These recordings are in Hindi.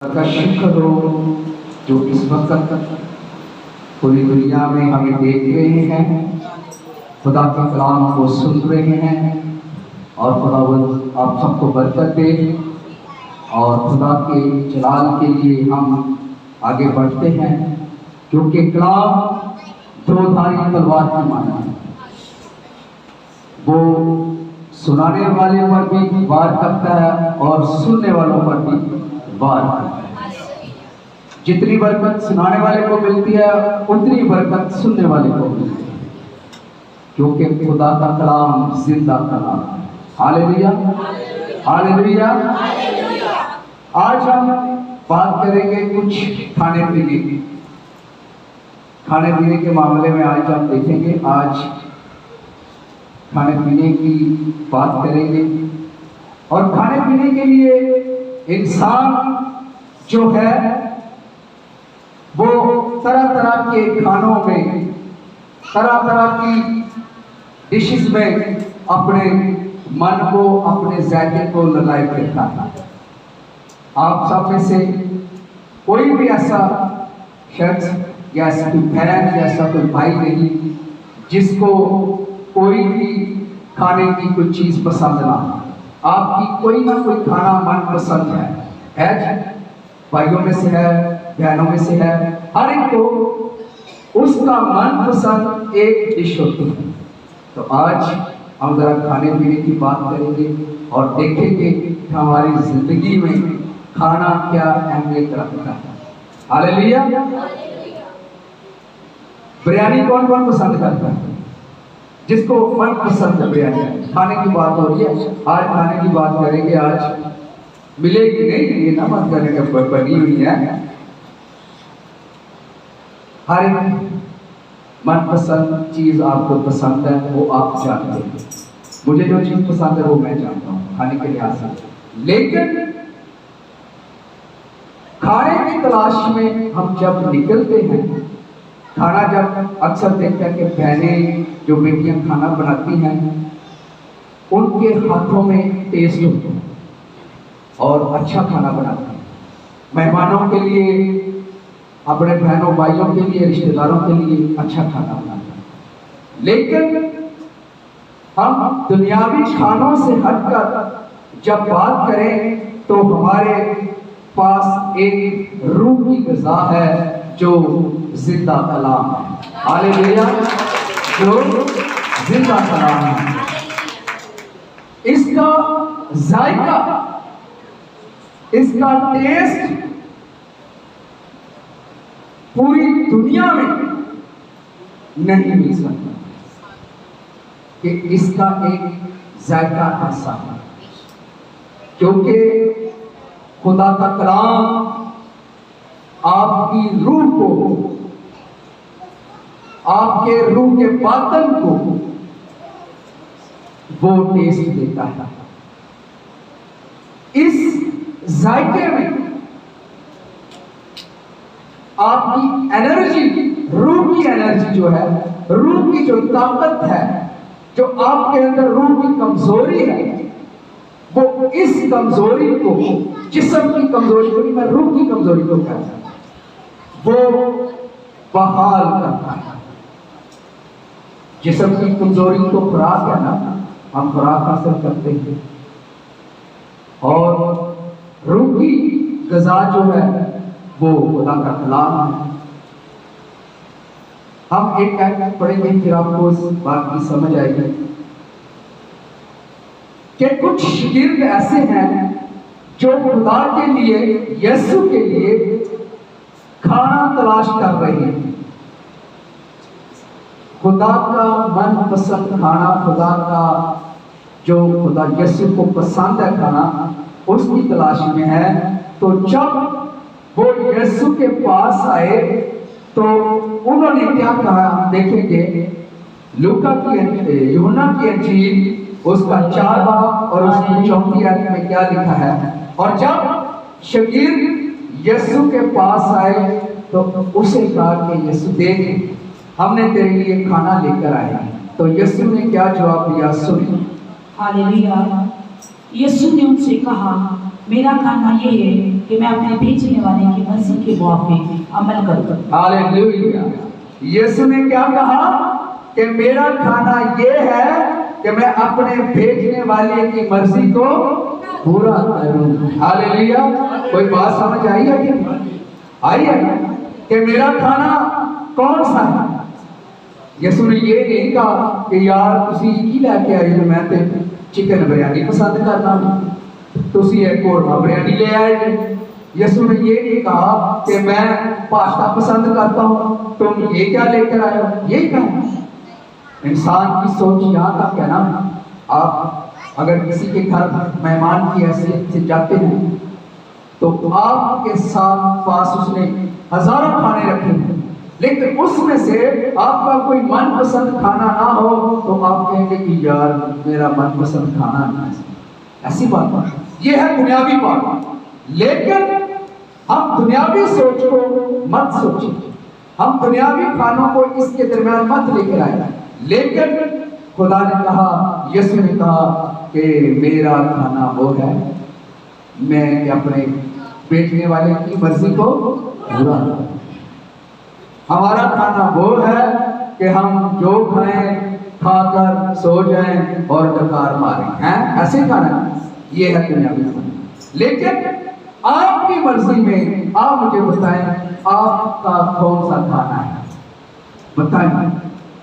का शुक्र हो जो इस वक्त पूरी दुनिया में हमें देख रहे हैं, खुदा के कलाम को सुन रहे हैं और खुदावंद आप सबको बरकत दे। और खुदा के जलाल के लिए हम आगे बढ़ते हैं, क्योंकि कलाम दो-धारी तलवार की माना है। वो सुनाने वाले पर भी वार करता है और सुनने वालों पर भी वार करता है। जितनी बरकत सुनाने वाले को मिलती है उतनी बरकत सुनने वाले को मिलती है, क्योंकि खुदा का कलाम जिंदा कलाम है। Hallelujah, hallelujah. आज हम बात करेंगे कुछ खाने पीने के मामले में। आज हम देखेंगे, आज खाने पीने की बात करेंगे। और खाने पीने के लिए इंसान जो है वो तरह तरह के खानों में, तरह तरह की डिशेस में अपने मन को, अपने जायके को लगाए फिरता है। आप सब में से कोई भी ऐसा शख्स या ऐसा कोई बहन या ऐसा कोई भाई नहीं जिसको कोई भी खाने की कोई चीज पसंद ना हो। आपकी कोई ना कोई खाना मन पसंद है भाइयों में से है, बहनों में से है। हर एक को उसका मन पसंद एक डिश होती है। तो आज हम जरा खाने पीने की बात करेंगे और देखेंगे कि हमारी जिंदगी में खाना क्या अहमियत रखता है। हालेलुया। बिरयानी कौन कौन पसंद करता है? जिसको मन पसंद है बिरयानी। खाने की बात हो रही है, आज खाने की बात करेंगे। आज मिलेगी नहीं, ये ना मत करेंगे, बनी हुई है। हर एक मनपसंद चीज आपको पसंद है, वो आप जानते हैं। मुझे जो चीज पसंद है वो मैं जानता हूँ खाने के लिहाज से। लेकिन खाने की तलाश में हम जब निकलते हैं, खाना जब अक्सर देखते हैं कि बहनें जो बेटियां खाना बनाती हैं उनके हाथों में टेस्ट होता है और अच्छा खाना बनाती हैं। मेहमानों के लिए, अपने बहनों भाइयों के लिए, रिश्तेदारों के लिए अच्छा खाना बनाते हैं। लेकिन हम दुनियावी खानों से हटकर जब बात करें तो हमारे पास एक रूह की ग़िज़ा है जो जिंदा कलाम है। हालेलुया, जो जिंदा कलाम है। इसका जायका, इसका टेस्ट पूरी दुनिया में नहीं मिल सकता कि इसका एक जायका ऐसा है, क्योंकि खुदा का कलाम आपकी रूह को, आपके रूह के बातन को वो टेस्ट देता है। इस जायके में आपकी एनर्जी, रूह की एनर्जी जो है, रूह की जो ताकत है, जो आपके अंदर रूह की कमजोरी है, वो इस कमजोरी को, जिस्म की कमजोरी को नहीं, मैं रूह की कमजोरी को कहता हूं, वो बहाल करता है। जिस्म की कमजोरी तो खुराक है ना, हम खुराक हासिल करते हैं। और रूह की ग़िज़ा जो है वो खुदा का कलाम है। हम एक आयत पढ़ेंगे, फिर आपको इस बात की समझ आएगी कि कुछ शागिर्द ऐसे हैं जो खुदा के लिए, यीशु के लिए खाना तलाश कर रहे हैं। खुदा का मनपसंद खाना, खुदा का जो खुदा यीशु को पसंद है खाना, उसकी तलाश में है। तो जब वो यीशु के पास आए तो उन्होंने क्या कहा, हम देखेंगे लूका की, यूहन्ना की अंजील उसका 4 बाब और उसकी 34 आयत में क्या लिखा है। और जब शागिर्द यीशु के पास आए तो उसे कहा कि यीशु देख, हमने तेरे लिए खाना लेकर आए हैं। तो यीशु ने क्या जवाब दिया, सुनिए। हालेलुया। यीशु ने उनसे कहा, मेरा खाना ये है कि मैं अपने भेजने वाले की मर्जी के मुताबिक अमल करूं। हालेलुया। यीशु ने क्या कहा कि मेरा खाना ये है कि मैं अपने भेजने वाले की मर्जी को पूरा करूं। हालेलुया। कोई बात समझ आई है कि आई है ना कि मेरा खाना कौन सा है? यीशु ने ये नहीं कहा कि यार तुसी की लेके आए हो, मैं ते चिकन बिरयानी पसंद करता हूं, तुसी एक कोरमा बिरयानी ले आए। यीशु ने ये नहीं कहा कि मैं पास्ता पसंद करता हूं, तुम ये क्या लेकर आए हो। यही कहा। इंसान की सोच यहाँ तक है ना, आप अगर किसी के घर मेहमान की हैसियत से जाते हैं तो आपके साथ पास उसने हजारों खाने रखे हैं, लेकिन उसमें से आपका कोई मनपसंद खाना ना हो तो आप कहेंगे कि यार मेरा मनपसंद खाना नहीं है। ऐसी बात है, ये है दुनियावी बात। लेकिन हम दुनियावी सोच को मत सोचें, हम दुनियावी खानों को इसके दरमियान मत लेकर आए। लेकिन खुदा ने कहा, यीशु ने कहा कि मेरा खाना वो है मैं अपने बेचने वाले की मर्जी को पूरा करूं। हमारा खाना वो है कि हम जो खाएं खाकर सो जाएं और डकार मारें, हैं ऐसे खाना। ये है दुनियावी खाना। लेकिन आपकी मर्जी में आप मुझे बताएं आपका कौन सा खाना है, बताएं।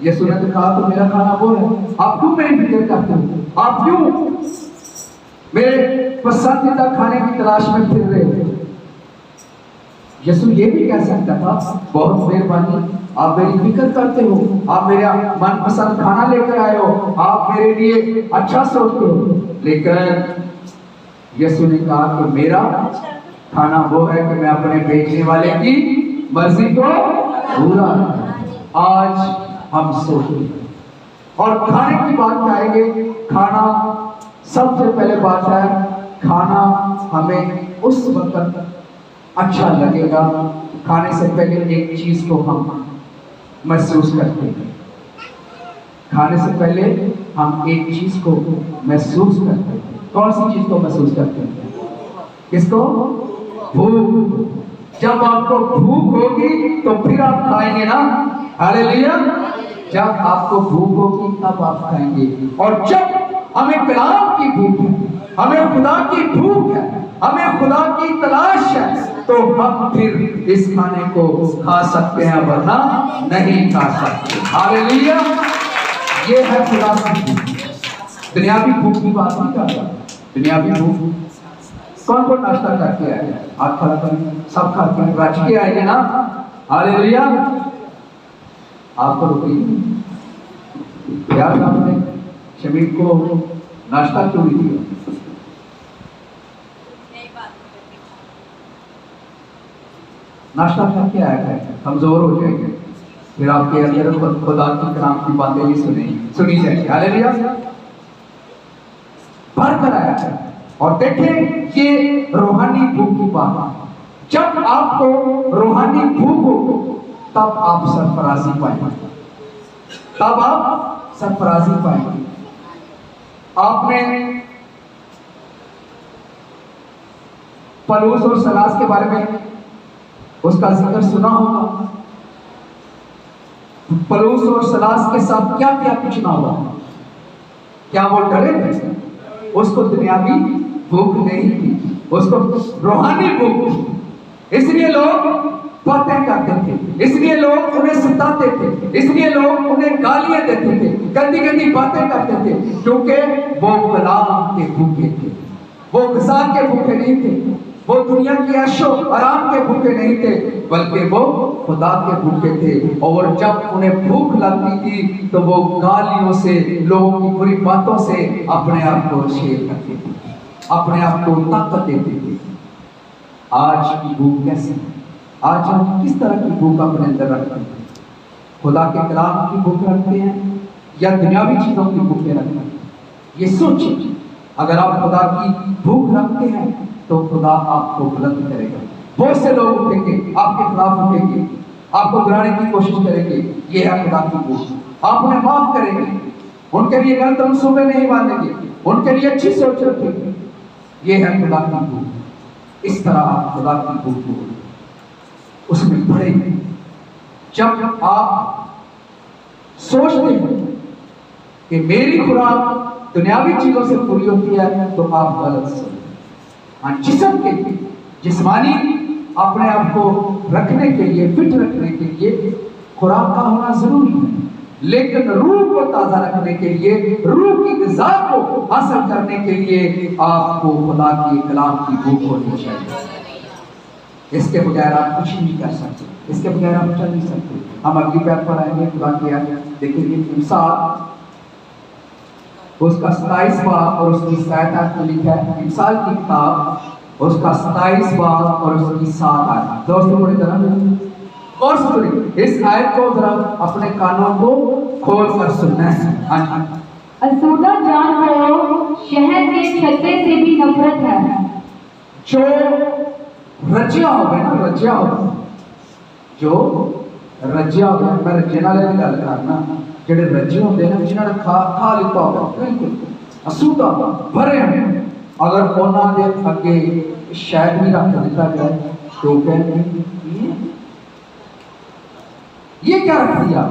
यीशु ने तो कहा तो मेरा खाना वो है। आप क्यों मेरी फिक्र करते हो? आप क्यों मेरे पसंदीदा खाने की तलाश में फिर रहे हो? यीशु ये भी कह सकता था, बहुत मेहरबानी, आप मेरी फिक्र करते हो, आप मेरा मनपसंद खाना लेकर आए हो, आप मेरे लिए अच्छा सोचते हो। लेकिन यीशु ने कहा कि मेरा खाना वो है कि मैं अपने बेचने वाले की मर्जी को पूरा करूं। आज हम सोचते और खाने की बात करेंगे। खाना सबसे पहले बात है, खाना हमें उस वक्त अच्छा लगेगा खाने से पहले एक चीज को हम महसूस करते हैं। खाने से पहले हम एक चीज को महसूस करते हैं। कौन सी चीज को महसूस करते हैं? किसको? भूख। जब आपको भूख होगी तो फिर आप खाएंगे ना। हालेलुया। जब आपको भूख होगी तब आप खाएंगे। और जब हमें कलाम की भूख है, हमें खुदा की भूख है, हमें खुदा की तलाश है, तो हम फिर इस खाने को खा सकते हैं, वरना नहीं खा सकते। हालेलुया। ये है खुदा की भूख। दुनियावी भूख की बात नहीं कर रहा। दुनियावी भूख कौन कौन नाश्ता करके आए? आप खड़ा करें, सब खाते हैं, रच के आएंगे ना। हालेलुया। आपको रुकिए यार, आपने शमीर को नाश्ता क्यों नहीं दिया? नाश्ता करके आया है, कमजोर हो जाएंगे, फिर आपके अंदर खुदा की कलाम की बातें ही सुनी जाएंगी। हालेलुया। भर कर आया है। और देखें ये रूहानी भूख की बात है। जब आपको रूहानी भूख हो तब आप सरफराजी पाएंगे, तब आप सरफराजी पाएंगे। आपने पलूस और सलास के बारे में उसका जिक्र सुना होगा। पलूस और सलास के साथ क्या क्या कुछ ना हुआ। क्या वो डरे थे? उसको दुनियावी भूख नहीं थी, उसको रूहानी भूख थी। इसलिए लोग बातें करते थे, इसलिए लोग उन्हें सताते थे, इसलिए लोग उन्हें गालियां देते थे, गंदी गंदी बातें करते थे, क्योंकि वो कलाम के भूखे थे। वो गज़ा के भूखे नहीं थे, वो दुनिया की ऐशो आराम के भूखे नहीं थे, बल्कि वो खुदा के भूखे थे। और जब उन्हें भूख लगती थी तो वो गालियों से, लोगों की बुरी बातों से अपने आप को शेर करते थे, अपने आप को ताकत देते थे। आज की भूख कैसी है? आज हम किस तरह की भूख अपने अंदर रखते हैं? खुदा के कलाम की भूख रखते हैं या दुनियावी चीजों की भूख रखते हैं? ये सोचिए। अगर आप खुदा की भूख रखते हैं तो खुदा आपको बुलंद करेगा। बहुत से लोग उठेंगे, आपके खिलाफ उठेंगे, आपको गिराने की कोशिश करेंगे। ये है खुदा की भूख। आप उन्हें माफ करेंगे, उनके लिए गलत मंसूबे नहीं बांधेंगे, उनके लिए अच्छी सोच रखेंगे। ये है खुदा की भूख। इस तरह आप खुदा की भूख को उसमें बढ़े। जब आप सोचते हैं कि मेरी खुराक दुनियावी चीजों से पूरी होती है, तो आप गलत सोचते। जिस्म के लिए, जिस्मानी अपने आप को रखने के लिए, फिट रखने के लिए खुराक का होना जरूरी है, लेकिन रूह को ताजा रखने के लिए, रूह की ग़िज़ा को हासिल करने के लिए आपको खुदा की कलाम की भूख होनी चाहिए। इसके बगैर आप कुछ नहीं कर सकते, इसके बगैर आप चल नहीं सकते। हम अगली पैर पर आएंगे, खुदा की देखेंगे इंसान उसका 27 बाब और उसकी 7 आयत में लिखा है। इंसान की किताब उसका 27 बाब और उसकी 7 आयत। दोस्तों बड़ी तरह और सुनिए इस आयत को, जरा अपने कानों को खोल कर सुनना है। आसूदा जान को शहर के छत्ते से भी नफरत है। जो रजिया हो गए ना, रजिया हो, जो रजिया हो गए, मैं रजे नाले की गल करना, जेडे रजे होंगे ना, जिन्होंने खा लिता होगा, बिल्कुल असूदा भरे हैं, अगर उन्होंने अगे शायद भी रख दिता जाए तो कहेंगे ये क्या रख दिया।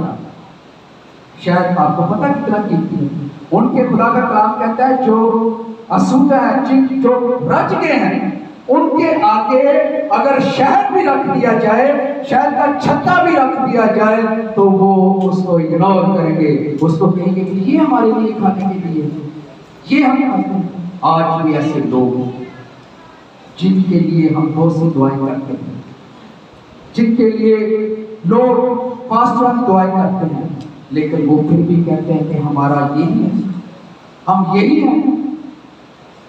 शायद आपको पता कितना कीमती है। उनके खुदा का कलाम कहता है जो असूदा है, जो रज गए हैं, उनके आगे अगर शहद भी रख दिया जाए, शहद का छत्ता भी रख दिया जाए, तो वो उसको इग्नोर करेंगे, उसको कहेंगे कि ये हमारे लिए खाने के लिए, ये हम खाते हैं। आज भी ऐसे लोग जिनके लिए हम बहुत सी दुआएं करते हैं, जिनके लिए लोग फास्ट वाली दुआएं करते हैं, लेकिन वो फिर भी कहते हैं कि हमारा यही है, हम यही हैं,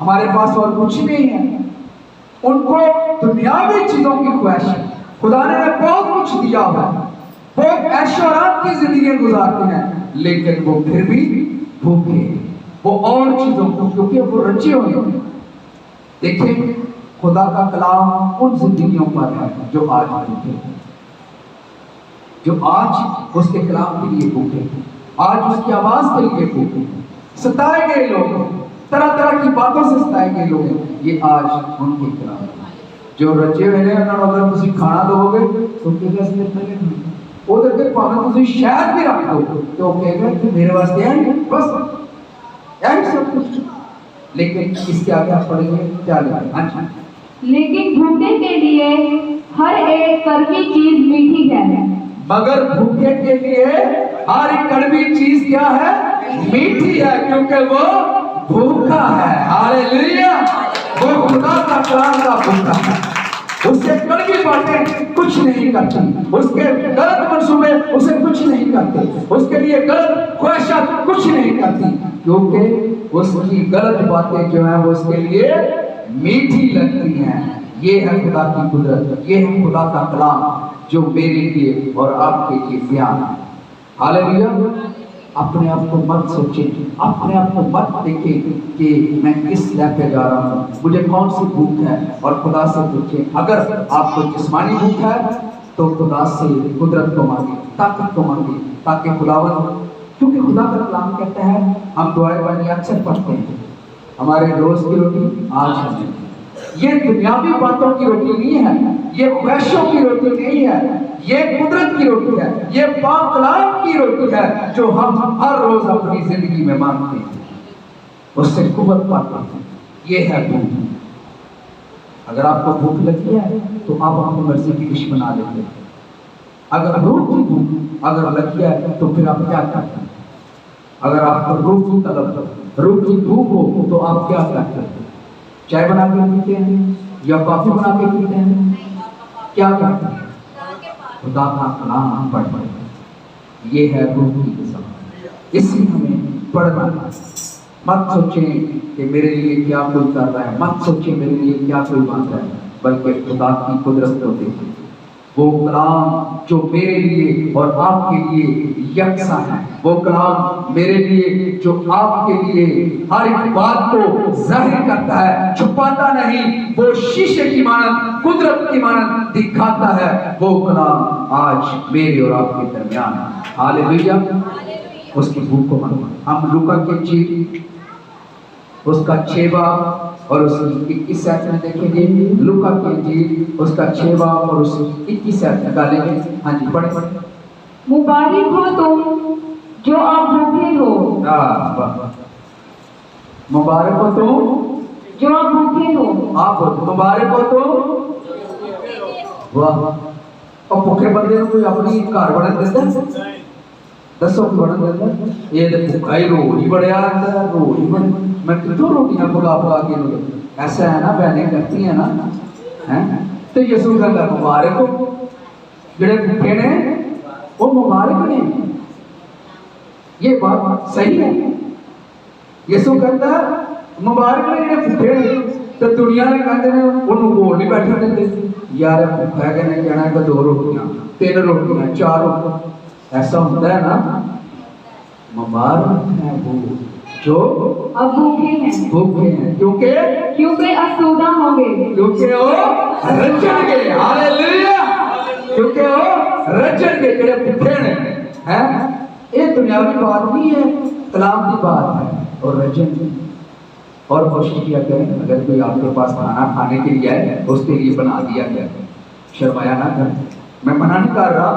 हमारे पास और कुछ नहीं है। उनको दुनियावी चीजों की ख्वाहिश है। खुदा ने बहुत कुछ दिया हुआ है, बहुत ऐशोआराम की जिंदगी गुजारते हैं, लेकिन वो फिर भी भूखे, वो और चीजों को, क्योंकि वो रचे हुए हैं। देखिए खुदा का कलाम उन जिंदगियों पर है जो आज भूखे हैं, जो आज उसके कलाम के लिए भूखे हैं, आज उसकी आवाज के लिए भूखे हैं। सताए गए लोग, तरह तरह की बातों से सताए गए लोग हैं, ये आज उनके कलाम। जो रचे हुए हैं अगर तुम खाना दोगे तो भावे शायद भी रख दो तो कहेगा कि मेरे वास्ते है बस यही सब कुछ। लेकिन इसके आगे आप पढ़ेंगे क्या लिखा। अच्छा, लेकिन भूखे के लिए हर एक कड़वी चीज मीठी है। मगर भूखे के लिए हर एक कड़वी चीज क्या है? मीठी है, क्योंकि वो भूखा है। हालेलुया, वो खुदा का कलाम का भूखा है। उसके कड़वी बातें कुछ नहीं करती, उसके गलत मंसूबे उसे कुछ नहीं करते, उसके लिए गलत ख्वाहिशात कुछ नहीं करती, क्योंकि उसकी गलत बातें जो है वो उसके लिए मीठी लगती हैं। ये है खुदा की कुदरत, ये है खुदा का कलाम जो मेरे लिए और आपके लिए बयान है। हालेलुया। अपने आप को मत सोचें, अपने आप को मत देखें कि मैं किस लय पे जा रहा हूँ, मुझे कौन सी भूख है, और खुदा से पूछें। अगर आपको जिस्मानी भूख है तो खुदा से कुदरत को मांगे, ताकत को मांगे, ताकि खुदावन, क्योंकि खुदा का कलाम कहता है, हम दुआएं बानी अक्सर पढ़ते हैं, हमारे रोज की रोटी आज हमें। ये दुनियावी बातों की रोटी नहीं है, ये ख्वाहिशों की रोटी नहीं है, ये कुदरत की रोटी है, ये पाक कलाम की रोटी है जो हम हर रोज अपनी जिंदगी में मांगते हैं, उससे कुव्वत पाते हैं। ये है भूख। अगर आपको भूख लगी है तो आप अपनी मर्जी की डिश बना लेते हैं। अगर रूह की भूख अगर लगी है तो फिर आप क्या करते हैं? अगर आपको रूह की तलब, रूह की भूख हो तो आप क्या करते हैं? चाय बना के पीते हैं या कॉफी बना के पीते हैं? क्या करते हैं? खुदा का कलाम पढ़ते हैं। ये है रूह की ग़िज़ा, इसलिए हमें पढ़ना है। मत सोचें कि मेरे लिए क्या कोई कर रहा है, मत सोचें मेरे लिए क्या कोई मांग रहा है, बल्कि खुदा की कुदरत को देखें। वो कलाम जो मेरे लिए और आपके लिए यकसा है, वो कलाम मेरे लिए जो आपके लिए हर एक बात को जाहिर करता है, छुपाता नहीं, वो शीशे की मानद, कुदरत की मानद दिखाता है। वो कलाम आज मेरे और आपके दरमियान है। हालेलुया। उसकी भूख को मानो। हम लूका के उसका 6 बाब और उसकी 21 आयत में देखेंगे। लूका की इंजील उसका 6 बाब और उसकी 21 आयत निकालेंगे। हाँ जी, पढ़े पढ़े। मुबारक हो तुम जो अब भूखे हो। मुबारक हो तुम जो अब भूखे हो। आप मुबारक हो तुम। वाह। और भूखे बंदे को कोई अपनी घर बनन देता? दसो की बनन देता? ये तो भूखा ही रोज ही बड़े आता है, रोज ही बड़े। मैं कितों रोटियां पका के लोग ऐसा है ना, बहनें करती है ना, हैं? तो यीशु कहता मुबारक हो जेड़े भूखे ने, वो मुबारक ने। ये बात सही है। यीशु कहता मुबारक ने जेड़े भूखे ने। तो दुनिया ने कहते हैं उन्होंने बोल नहीं बैठने देते। यार भूखा है ने कहना है 2 रोटियां 3 रोटियां 4 रोटियां, ऐसा होता है ना। मुबारक है वो जो अब भूखे हैं। भूखे हैं क्योंकि असुदा होंगे। क्योंकि वो रचनगे। हालेलुया। क्योंकि वो रचनगे जेड़े भूखे ने, हैं? ये दुनियावी बात नहीं है, कलाम की बात है। और रचन और कोशिश किया करें, अगर कोई आपके पास खाना खाने के लिए आए उसके लिए बना दिया जाए, शर्माया ना करें। मैं मना नहीं कर रहा,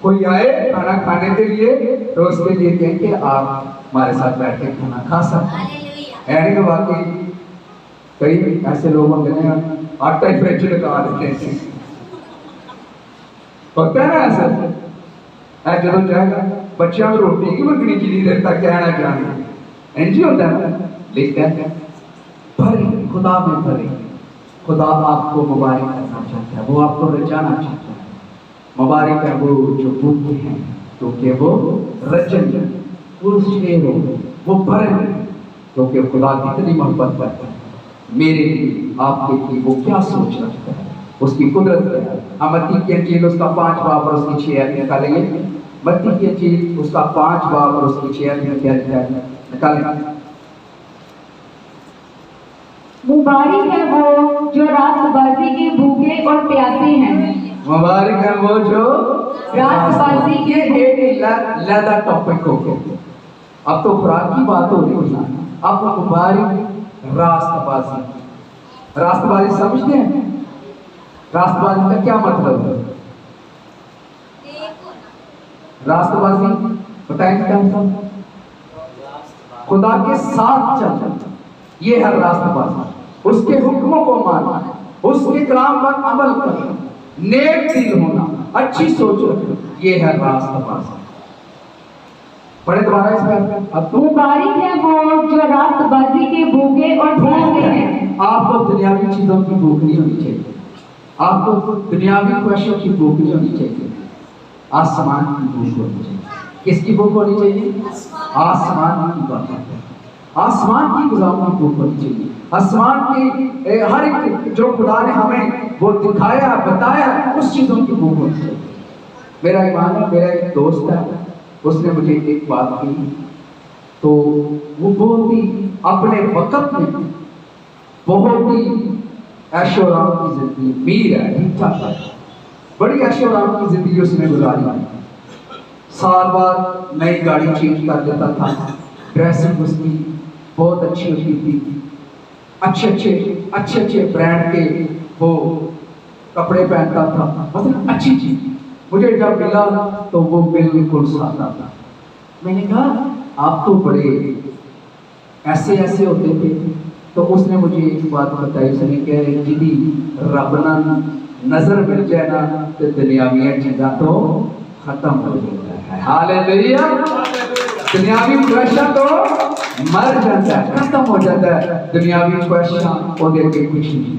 कोई आए खाना खाने के लिए तो उसके लिए कहें कि आप हमारे साथ बैठ के खाना खा सकते हैं। वाकई कई ऐसे लोग होते हैं आटा ही फ्रिज लगा देते हैं, होता है ना ऐसा। जो जाएगा बच्चों में रोटी की मंगनी की नहीं देता, कहना चाहना इंजी होता है। लेकिन भरे खुदा में भरे, खुदा आपको मुबारक करना चाहता है, वो आपको रचाना चाहता है। मुबारक है वो जो भूखे हैं क्योंकि वो रचन वो भरे, क्योंकि खुदा कितनी मोहब्बत करता है मेरे लिए आपके लिए। वो क्या सोच रखता है, उसकी कुदरत है। हम मत्ती की इंजील उसका 5 बाब और उसकी 6 आयत निकालेंगे। मत्ती की इंजील उसका 5 बाब और उसकी 6 आयत में क्या लिखा है, निकालेंगे। मुबारक है वो जो रास्तबाजी के भूखे और प्यासे हैं। मुबारक है वो जो रास्तबाजी के एक लदा टॉपिक हो गया। अब तो खुराक की बात हो रही है, अब मुबारक रास्तबाजी। रास्तबाजी समझते हैं? रास्तबाजी का क्या मतलब है? रास्तबाजी बताएंगे क्या मतलब? खुदा के साथ चलना, ये है रास्तबाजी। उसके हुक्मों को मानना, उसके कलाम पर अमल करना, नेक दिल होना, अच्छी सोच रखना, ये है रास्तबाजी। पढ़े दोबारा इसमें। अब मुबारक है वो जो रास्तबाजी के भूखे और प्यासे हैं। आपको दुनियावी चीजों की भूख नहीं होनी चाहिए, आपको दुनियावी ख्वाहिशों की भूख नहीं होनी चाहिए, आसमान की भूख होनी चाहिए। किसकी भूख होनी चाहिए? आसमान की बात, आसमान की गुज़ारों की भूख होनी चाहिए। आसमान की हर एक जो खुदा ने हमें वो दिखाया बताया, उस चीजों की भूख होनी चाहिए। मेरा ईमान है, मेरा एक दोस्त है, उसने मुझे एक बात की, तो वो बहुत ही अपने वक्त में बहुत ही ऐशो आराम की जिंदगी, मीर है, ठीक ठाक है, बड़ी ऐशो आराम की जिंदगी उसने गुजारी। साल बाद नई गाड़ी चेंज कर देता था, ड्रेसिंग उसकी बहुत अच्छी होती थी, अच्छे अच्छे ब्रांड के वो कपड़े पहनता था, मतलब अच्छी चीज। मुझे जब मिला तो वो बिल्कुल सादा था। मैंने कहा आप तो बड़े ऐसे ऐसे होते थे। तो उसने मुझे एक बात बताई, उसने कहा जिदी रब ना नजर मिल जाए ना तो दुनियावी चीज़ा तो खत्म हो जाता है। हालेलुया। दुनियावी ख्वाहिशां तो मर जाता है, खत्म हो जाता है। दुनियावी ख्वाहिशां वो देखे कुछ नहीं।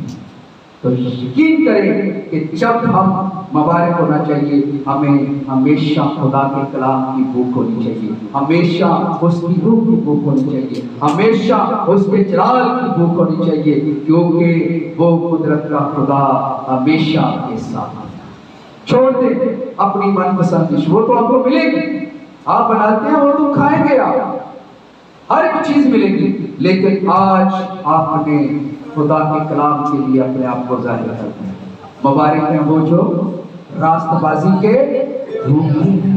तो यकीन करें कि जब हम मुबारक होना चाहिए, हमें हमेशा खुदा के कलाम की भूख होनी चाहिए, हमेशा उसकी रूह की भूख होनी चाहिए, हमेशा उसके जलाल की भूख होनी चाहिए, क्योंकि वो कुदरत का खुदा हमेशा के साथ। छोड़ दे अपनी मनपसंद डिश, वो तो आपको मिलेगी, आप बनाते हैं वो तो खाएंगे, आप हर एक चीज मिलेगी। लेकिन आज आपने खुदा के कलाम के लिए अपने आप को जाहिर करते हैं। मुबारक है वो जो रास्तबाजी के भूखे हैं,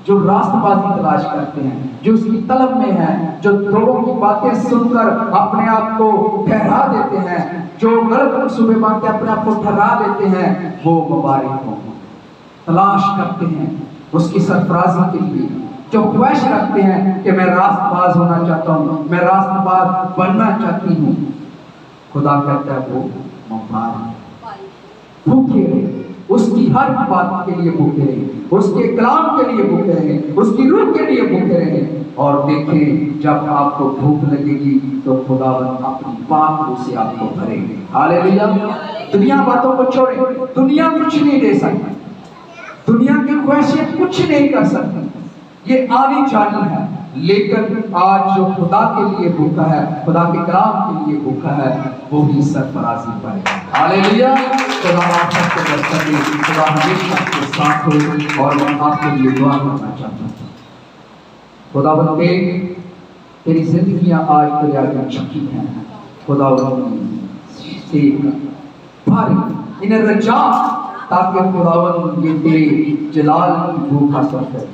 जो रास्तबाजी तलाश करते हैं, जो उसकी तलब में है, जो लोगों की बातें सुनकर अपने आप को ठहरा देते हैं, जो गलत मंसूबे बांध के अपने आप को ठहरा देते हैं, वो मुबारक हो। तलाश करते हैं उसकी सरफराजी के लिए, जो ख्वाहिश रखते हैं कि मैं रास्तबाज होना चाहता हूँ, मैं रास्तबाज बनना चाहती हूँ, खुदा कहता है वो मुबारक। भूखे रहे, उसकी हर बात के लिए भूखे रहे, उसके कलाम के लिए भूखे रहे, उसकी रूह के लिए भूखे रहे। और देखें, जब आपको भूख लगेगी तो खुदावंद अपनी पाक रूह से आपको भरेंगे। हालेलुया। दुनिया बातों को छोड़े, दुनिया कुछ नहीं दे सकती, दुनिया की ख्वाहिशें कुछ नहीं कर सकती, ये आनी जानी है। लेकिन आज जो खुदा के लिए भूखा है, खुदा के कलाम के लिए भूखा है, वो ही सरफराजी पाएगा। हालेलुया। खुदा आप सबको बरकत दे, खुदा हमेशा आपके साथ हो। और मैं आपके लिए दुआ करना चाहता हूँ, खुदावंद तेरी जिंदगियां आज तेरे आगे झुकी हैं। खुदावंद से भारी इन्हें रजा, ताकि खुदावंद ये तेरे जलाल की भूख हासिल करे,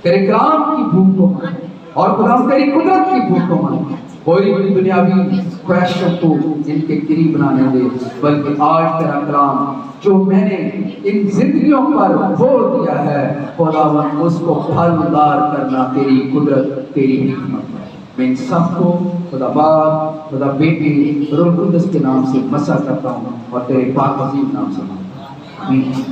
तेरे कलाम की भूख को माने, और खुदा तेरी कुदरत की भूख को माने। कोई भी दुनियावी ख्वाहिशों को इनके करीब बनाने दे, बल्कि आज तेरा कलाम जो मैंने इन जिंदगियों पर बोल दिया है, खुदावंद उसको फलदार करना तेरी कुदरत, तेरी हिकमत है। मैं इन सबको खुदा बाप, खुदा बेटे, रूह कुद्दुस के नाम से मसा करता हूँ और तेरे पाक अजीम नाम से मांगता हूँ। आमीन।